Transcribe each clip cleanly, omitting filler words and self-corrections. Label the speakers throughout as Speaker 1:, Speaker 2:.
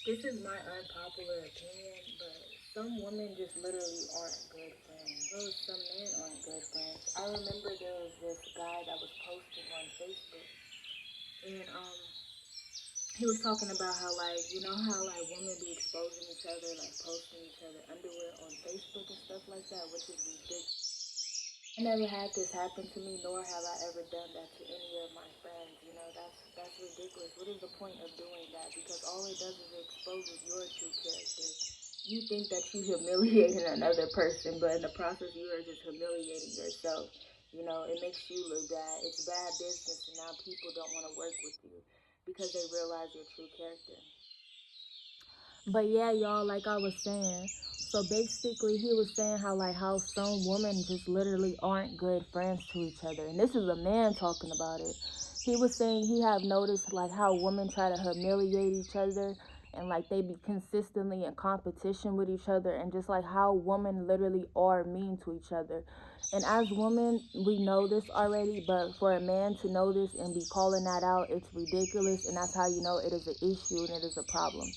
Speaker 1: This is my unpopular opinion, but some women just literally aren't good friends. Well, some men aren't good friends. I remember there was this guy that was posting on Facebook, and he was talking about how, like, you know how like women be exposing each other, like posting each other underwear on Facebook and stuff like that, which is ridiculous. I never had this happen to me, nor have I ever done that to any of my friends. You know, that's ridiculous. What is the point of doing that? Because all it does is it exposes your true character. You think that you humiliating another person, but in the process you are just humiliating yourself. You know, it makes you look bad. It's bad business, and now people don't want to work with you because they realize your true character. But yeah, y'all, like I was saying, so basically he was saying how like how some women just literally aren't good friends to each other. And this is a man talking about it. He was saying he have noticed like how women try to humiliate each other and like they be consistently in competition with each other, and just like how women literally are mean to each other. And as women, we know this already, but for a man to know this and be calling that out, it's ridiculous, and that's how you know it is an issue and it is a problem.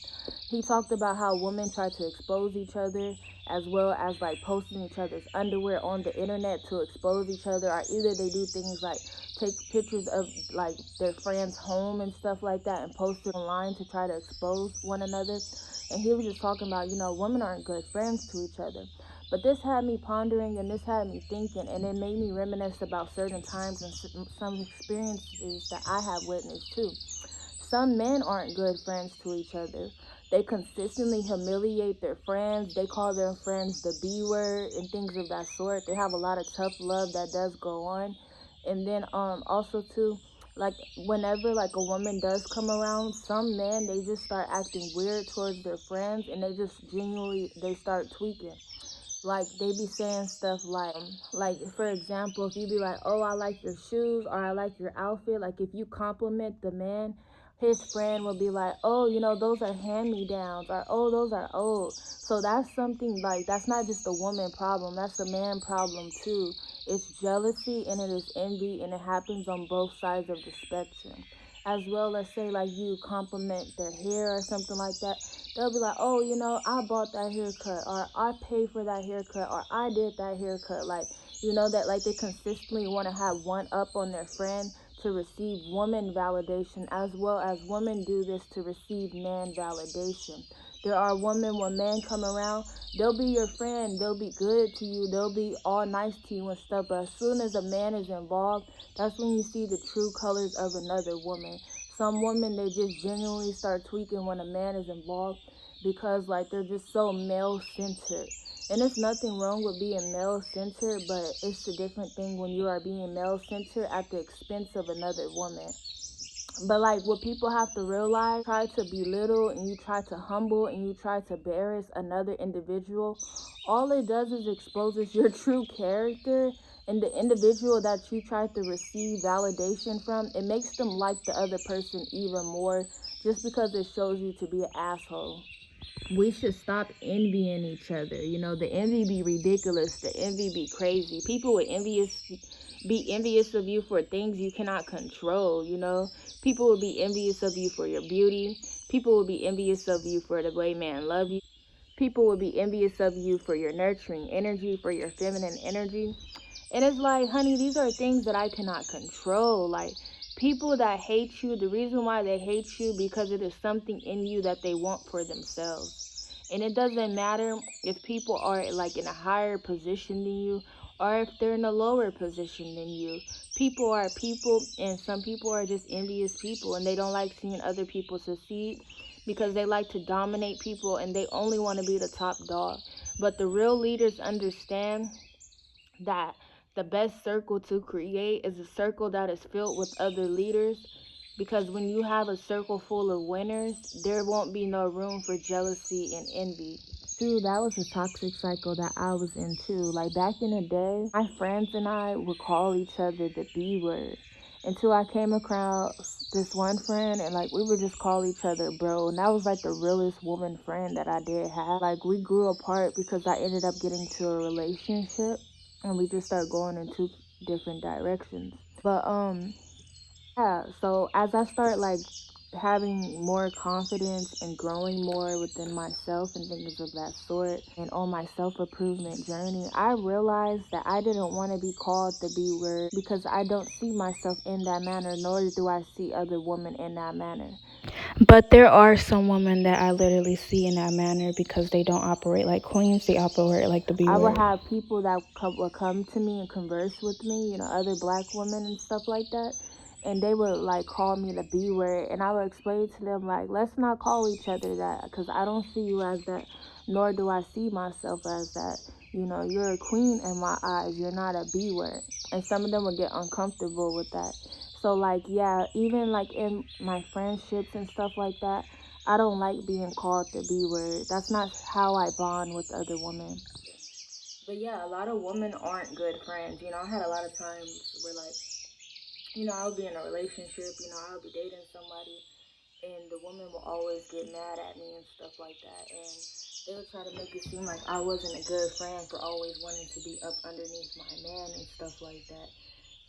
Speaker 1: He talked about how women try to expose each other, as well as like posting each other's underwear on the internet to expose each other, or either they do things like take pictures of like their friends' home and stuff like that and post it online to try to expose one another. And he was just talking about, you know, women aren't good friends to each other. But this had me pondering, and this had me thinking, and it made me reminisce about certain times and some experiences that I have witnessed too. Some men aren't good friends to each other. They consistently humiliate their friends. They call their friends the B word and things of that sort. They have a lot of tough love that does go on. And then also too, like whenever like a woman does come around, some men they just start acting weird towards their friends, and they just genuinely they start tweaking. Like they be saying stuff like for example, if you be like, oh, I like your shoes, or I like your outfit, like if you compliment the man, his friend will be like, oh, you know, those are hand me downs, or oh, those are old. So that's something like that's not just a woman problem, that's a man problem too. It's jealousy and it is envy, and it happens on both sides of the spectrum. As well, let's say like you compliment their hair or something like that, they'll be like, oh, you know, I bought that haircut, or I paid for that haircut, or I did that haircut. Like, you know, that like they consistently want to have one up on their friend to receive woman validation, as well as women do this to receive man validation. There are women, when men come around, they'll be your friend, they'll be good to you, they'll be all nice to you and stuff. But as soon as a man is involved, that's when you see the true colors of another woman. Some women, they just genuinely start tweaking when a man is involved, because like they're just so male centered. And there's nothing wrong with being male centered, but it's a different thing when you are being male centered at the expense of another woman. But like what people have to realize, try to belittle and you try to humble and you try to embarrass another individual, all it does is exposes your true character, and the individual that you try to receive validation from, it makes them like the other person even more, just because it shows you to be an asshole. We should stop envying each other. You know, the envy be ridiculous. The envy be crazy. People would be envious of you for things you cannot control. You know, people would be envious of you for your beauty. People would be envious of you for the way man love you. People would be envious of you for your nurturing energy, for your feminine energy. And it's like, honey, these are things that I cannot control. Like, people that hate you, the reason why they hate you, because it is something in you that they want for themselves. And it doesn't matter if people are like in a higher position than you, or if they're in a lower position than you. People are people, and some people are just envious people, and they don't like seeing other people succeed, because they like to dominate people and they only want to be the top dog. But the real leaders understand that the best circle to create is a circle that is filled with other leaders, because when you have a circle full of winners, there won't be no room for jealousy and envy. Too, that was a toxic cycle that I was in too. Like back in the day, my friends and I would call each other the B word, until I came across this one friend, and like we would just call each other bro, and that was like the realest woman friend that I did have. Like we grew apart because I ended up getting to a relationship, and we just started going in two different directions. But yeah, so as I start like having more confidence and growing more within myself and things of that sort, and on my self-improvement journey, I realized that I didn't want to be called the B word because I don't see myself in that manner, nor do I see other women in that manner.
Speaker 2: But there are some women that I literally see in that manner because they don't operate like queens, they operate like the B word.
Speaker 1: I would have people that would come to me and converse with me, other black women and stuff like that. And they would like call me the B word. And I would explain to them, like, let's not call each other that because I don't see you as that, nor do I see myself as that. You're a queen in my eyes. You're not a B word. And some of them would get uncomfortable with that. So, like, yeah, even like in my friendships and stuff like that, I don't like being called the B word. That's not how I bond with other women. But yeah, a lot of women aren't good friends. I had a lot of times where, like, I'll be in a relationship, I'll be dating somebody, and the woman will always get mad at me and stuff like that. And they would try to make it seem like I wasn't a good friend for always wanting to be up underneath my man and stuff like that.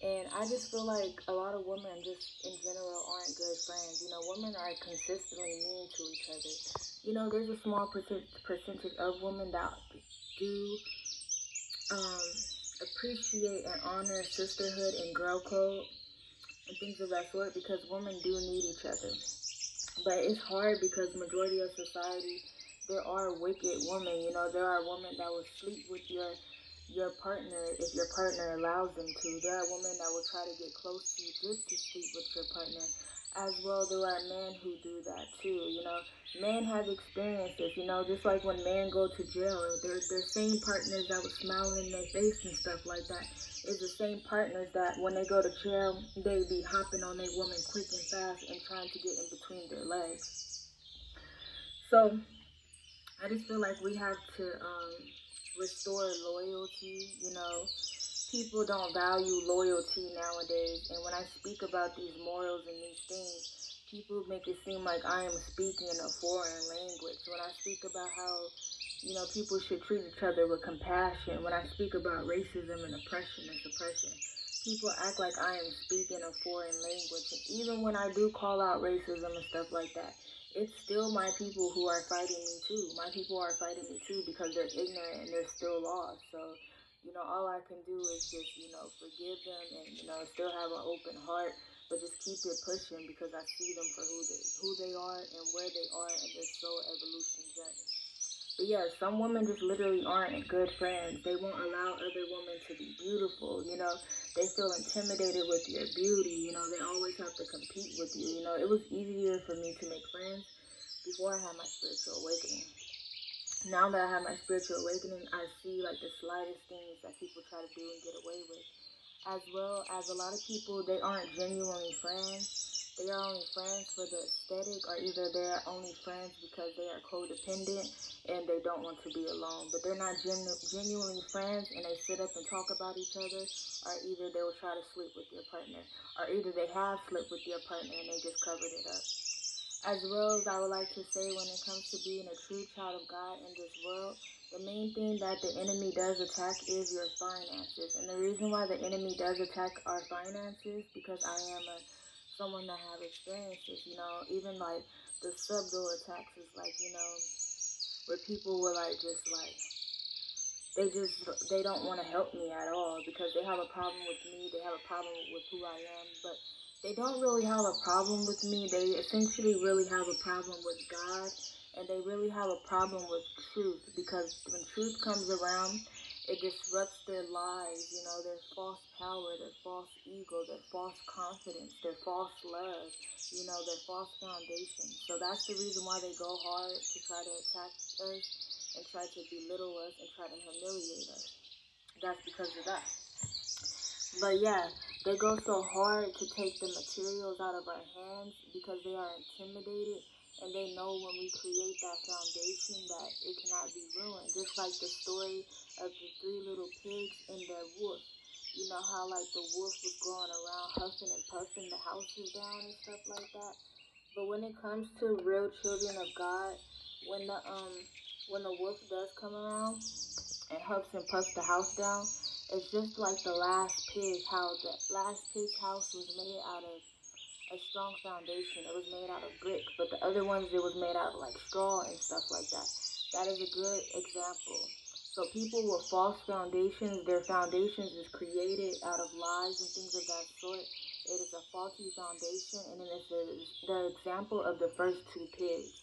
Speaker 1: And I just feel like a lot of women just in general aren't good friends. Women are consistently mean to each other. There's a small percentage of women that do um, appreciate and honor sisterhood and girl code and things of that sort because women do need each other. But it's hard because majority of society, there are wicked women. There are women that will sleep with your partner if your partner allows them to. There are women that will try to get close to you just to sleep with your partner. As well, there are men who do that too. Men have experiences. Just like when men go to jail, they're same partners that would smile in their face and stuff like that. It's the same partners that when they go to jail, they be hopping on their woman quick and fast and trying to get in between their legs. So I just feel like we have to restore loyalty. People don't value loyalty nowadays. And when I speak about these morals and these things, people make it seem like I am speaking in a foreign language. When I speak about how, people should treat each other with compassion, when I speak about racism and oppression and suppression, people act like I am speaking a foreign language. And even when I do call out racism and stuff like that, it's still my people who are fighting me too. My people are fighting me too because they're ignorant and they're still lost. So, all I can do is just, forgive them and, still have an open heart, but just keep it pushing because I see them for who they are and where they are in their soul evolution journey. But yeah, some women just literally aren't good friends. They won't allow other women to be beautiful. They feel intimidated with your beauty. They always have to compete with you. It was easier for me to make friends before I had my spiritual awakening. Now that I have my spiritual awakening, I see like the slightest things that people try to do and get away with. As well as a lot of people, they aren't genuinely friends. They are only friends for the aesthetic, or either they are only friends because they are codependent and they don't want to be alone. But they're not genuinely friends, and they sit up and talk about each other, or either they will try to sleep with your partner, or either they have slept with your partner and they just covered it up. As well as I would like to say, when it comes to being a true child of God in this world, the main thing that the enemy does attack is your finances. And the reason why the enemy does attack our finances, because I am someone that have experiences, even like the subtle attacks is like, where people will like just like they don't want to help me at all because they have a problem with me. They have a problem with who I am, but they don't really have a problem with me. They essentially really have a problem with God, and they really have a problem with truth because when truth comes around, it disrupts their lives, their false power, their false ego, their false confidence, their false love, their false foundation. So that's the reason why they go hard to try to attack us and try to belittle us and try to humiliate us. That's because of that. But yeah, they go so hard to take the materials out of our hands because they are intimidated and they know when we create that foundation that it cannot be ruined. Just like the story of the three little pigs and the wolf. You know how like the wolf was going around huffing and puffing the houses down and stuff like that. But when it comes to real children of God, when the um when the wolf does come around and huffs and puffs the house down, it's just like the last pig, how the last pig's house was made out of a strong foundation. It was made out of brick, but the other ones, it was made out of like straw and stuff like that. That is a good example. So people with false foundations, their foundations is created out of lies and things of that sort. It is a faulty foundation, and then this is the example of the first two pigs.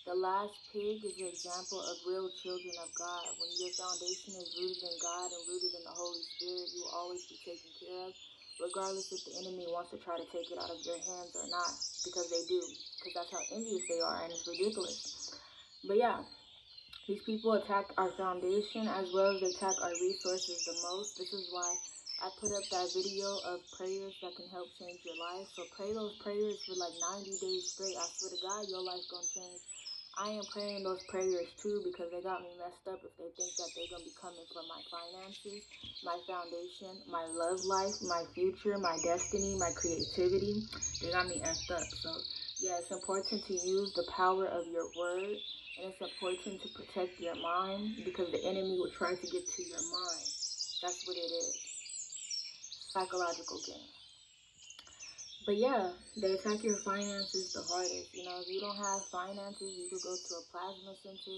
Speaker 1: The last pig is the example of real children of God. When your foundation is rooted in God and rooted in the Holy Spirit, you will always be taken care of, regardless if the enemy wants to try to take it out of your hands or not, because they do, because that's how envious they are, and it's ridiculous. But yeah, these people attack our foundation as well as they attack our resources the most. This is why I put up that video of prayers that can help change your life. So pray those prayers for like 90 days straight. I swear to God, your life's gonna change. I am praying those prayers too, because they got me messed up if they think that they're gonna be coming from my finances, my foundation, my love life, my future, my destiny, my creativity. They got me effed up. So yeah, it's important to use the power of your word, and it's important to protect your mind, because the enemy will try to get to your mind. That's what it is. Psychological game. But yeah, they attack your finances the hardest. You know, if you don't have finances, you could go to a plasma center,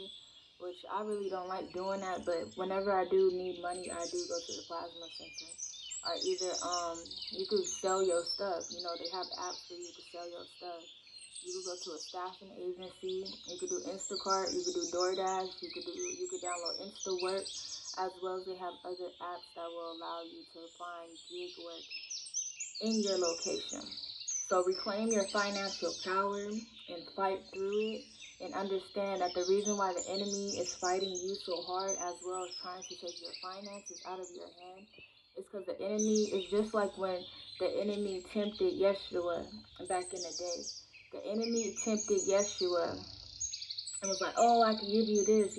Speaker 1: which I really don't like doing that. But whenever I do need money, I do go to the plasma center. Or either you could sell your stuff. You know, they have apps where you could sell your stuff. You could go to a staffing agency. You could do Instacart. You could do DoorDash. You could download InstaWork, as well as they have other apps that will allow you to find gig work in your location. So reclaim your financial power and fight through it, and understand that the reason why the enemy is fighting you so hard, as well as trying to take your finances out of your hand, is because the enemy is just like when the enemy tempted Yeshua back in the day. The enemy tempted Yeshua and was like, oh, I could give you this,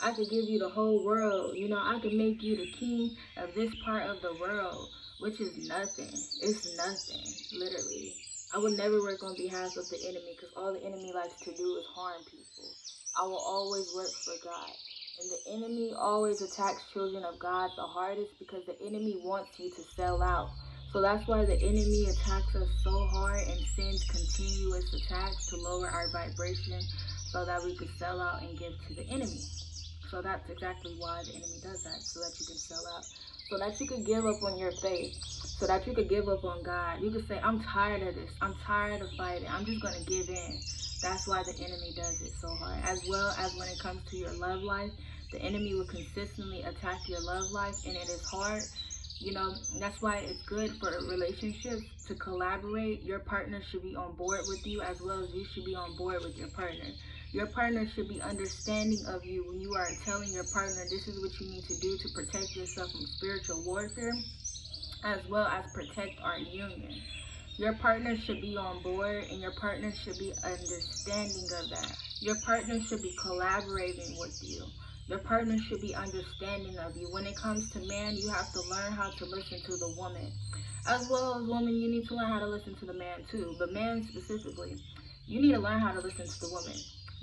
Speaker 1: I could give you the whole world, I could make you the king of this part of the world, which is nothing. It's nothing, literally. I would never work on behalf of the enemy, because all the enemy likes to do is harm people. I will always work for God. And the enemy always attacks children of God the hardest, because the enemy wants you to sell out. So that's why the enemy attacks us so hard and sends continuous attacks to lower our vibration, so that we could sell out and give to the enemy. So that's exactly why the enemy does that, so that you can sell out, so that you could give up on your faith, so that you could give up on God. You could say, I'm tired of this. I'm tired of fighting. I'm just going to give in. That's why the enemy does it so hard. As well as when it comes to your love life, the enemy will consistently attack your love life, and it is hard. That's why it's good for relationships to collaborate. Your partner should be on board with you, as well as you should be on board with your partner. Your partner should be understanding of you when you are telling your partner this is what you need to do to protect yourself from spiritual warfare, as well as protect our union. Your partner should be on board, and your partner should be understanding of that. Your partner should be collaborating with you. Your partner should be understanding of you. When it comes to man, you have to learn how to listen to the woman. As well as woman, you need to learn how to listen to the man too. But man specifically, you need to learn how to listen to the woman.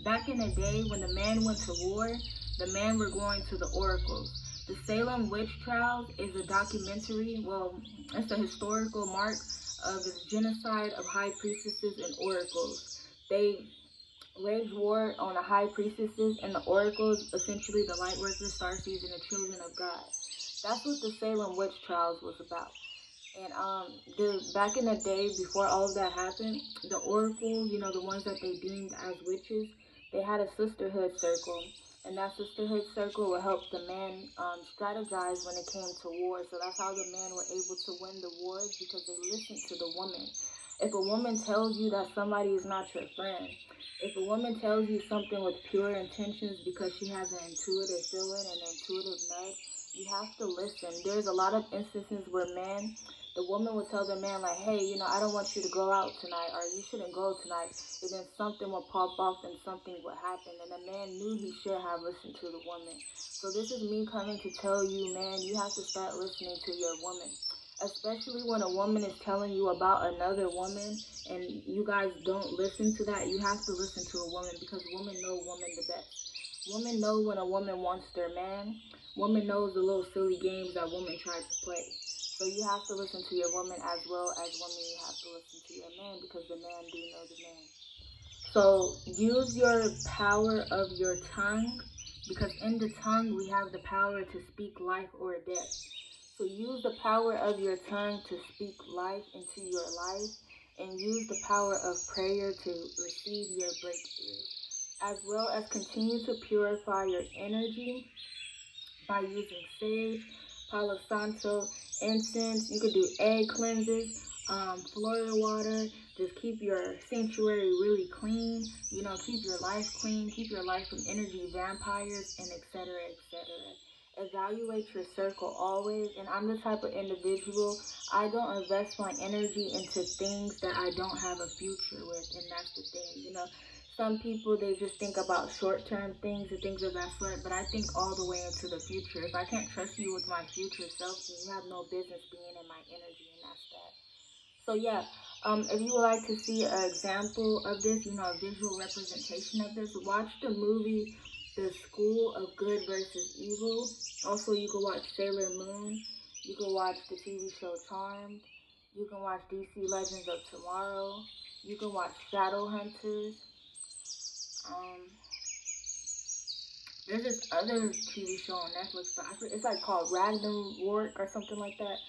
Speaker 1: Back in the day when the man went to war, the men were going to the oracles. The Salem witch trials is a documentary, well, it's a historical mark of the genocide of high priestesses and oracles. They waged war on the high priestesses and the oracles, essentially the light workers, starseeds, and the children of God. That's what the Salem witch trials was about. And back in the day, before all of that happened, the oracles, the ones that they deemed as witches, they had a sisterhood circle. And that sisterhood circle would help the man strategize when it came to war. So that's how the men were able to win the wars, because they listened to the woman. If a woman tells you that somebody is not your friend, if a woman tells you something with pure intentions because she has an intuitive feeling and an intuitive nudge, you have to listen. There's a lot of instances where the woman will tell the man, like, hey, I don't want you to go out tonight, or you shouldn't go tonight. And then something will pop off and something will happen. And the man knew he should have listened to the woman. So this is me coming to tell you, man, you have to start listening to your woman. Especially when a woman is telling you about another woman and you guys don't listen to that. You have to listen to a woman, because women know women the best. Women know when a woman wants their man. Woman knows the little silly games that woman tries to play. So you have to listen to your woman as well as women. You have to listen to your man because the man do know the man. So use your power of your tongue because in the tongue we have the power to speak life or death. So use the power of your tongue to speak life into your life and use the power of prayer to receive your breakthrough. As well as continue to purify your energy by using sage, Palo Santo, incense. You could do egg cleanses, Florida water. Just keep your sanctuary really clean. You know, keep your life clean. Keep your life from energy vampires and etc. etc. Evaluate your circle always. And I'm the type of individual, I don't invest my energy into things that I don't have a future with. And that's the thing, you know. Some people, they just think about short-term things and things of that sort, but I think all the way into the future. If I can't trust you with my future self, then you have no business being in my energy, and that's that. So yeah, if you would like to see an example of this, you know, a visual representation of this, watch the movie The School of Good versus Evil. Also, you can watch Sailor Moon. You can watch the TV show Charmed. You can watch DC Legends of Tomorrow. You can watch Shadowhunters. Um, there's this other TV show on Netflix, but it's like called Ragnarok or something like that.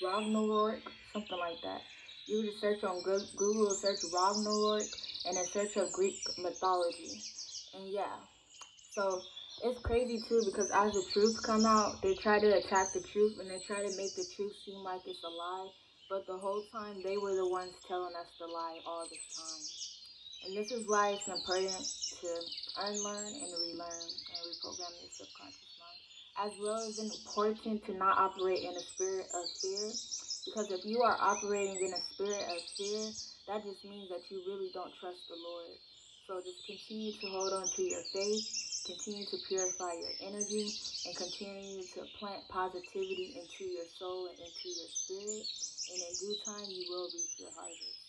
Speaker 1: Ragnarok, something like that. You just search on Google, search Ragnarok, and then search up Greek mythology. And yeah, so it's crazy too because as the truth come out, they try to attack the truth and they try to make the truth seem like it's a lie. But the whole time, they were the ones telling us the lie all this time. And this is why it's important to unlearn and relearn and reprogram your subconscious mind. As well as important to not operate in a spirit of fear. Because if you are operating in a spirit of fear, that just means that you really don't trust the Lord. So just continue to hold on to your faith, continue to purify your energy, and continue to plant positivity into your soul and into your spirit. And in due time, you will reap your harvest.